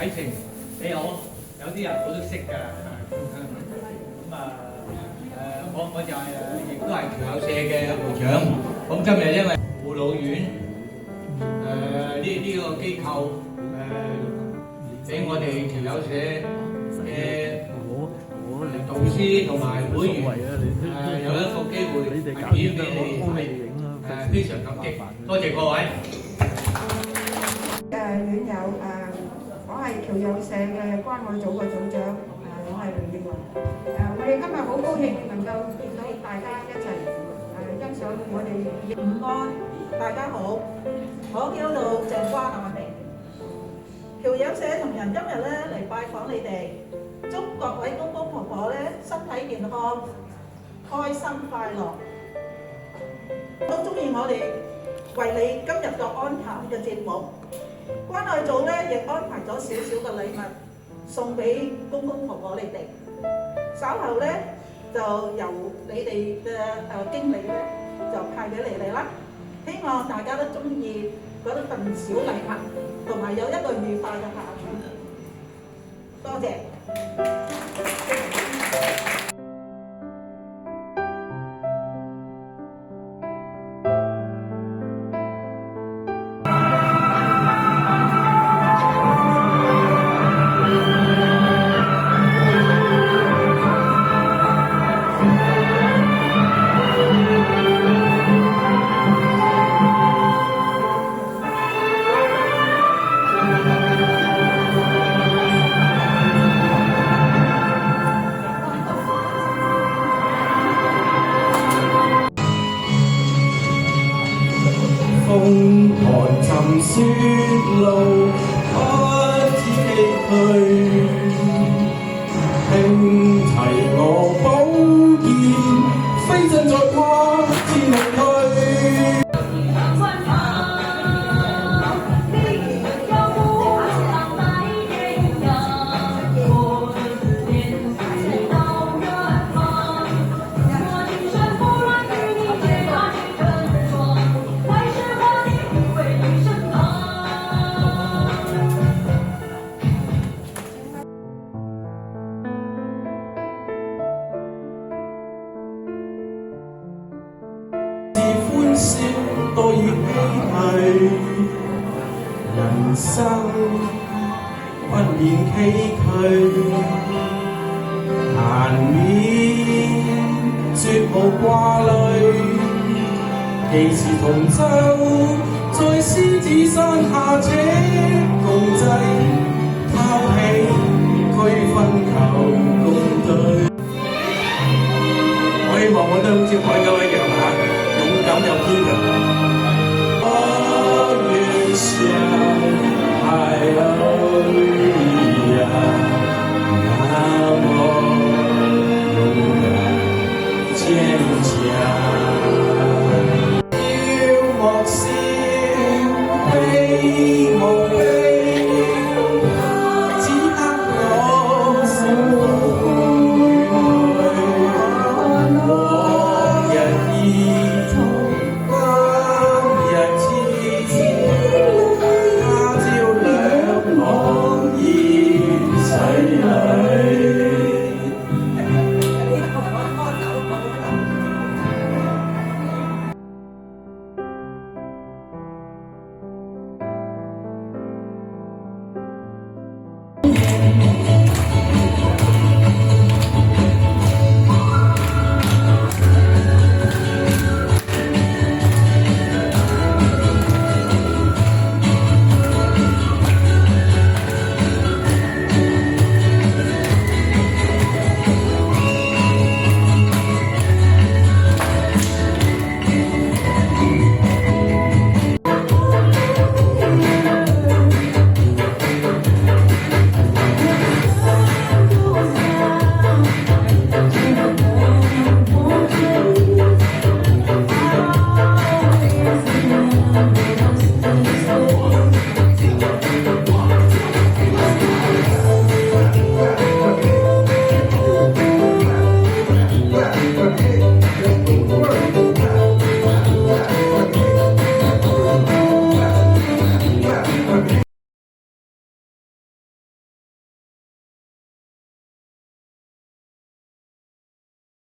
啟程，你好，有啲人我都識㗎，咁我就係亦都係僑友社嘅會長。咁今日因為護老院呢個機構俾我哋僑友社嘅導師同埋會員有一個機會係表演俾你係非常感激，多謝各位。院友我係僑友社嘅關愛組嘅組長，我係梁燕華。我哋今日好高興能夠見到大家一齊欣賞我哋午安，大家好，我叫做鄭關亞明。僑友社同仁今日咧嚟拜訪你哋，祝各位公公婆婆咧身體健康、開心快樂。都中意我哋為你今日個安排嘅節目。關愛組咧亦安排咗少少嘅禮物送俾公公婆婆你哋。稍後咧就由你哋嘅經理咧就派俾你哋啦。希望大家都中意嗰一份小禮物，同埋有一個愉快嘅下午。多謝。風寒沉雪路，不知崎嶇。輕提我寶劍，飛身在他戰路區。歡笑多於唏噓，人生不免崎嶇，難免絕無掛慮。既是同舟，在獅子山下且共濟，拋棄區分求共對。我希望我都好似海狗一樣勇敢又堅強。我願想愛呀，那麼勇敢堅強。要莫是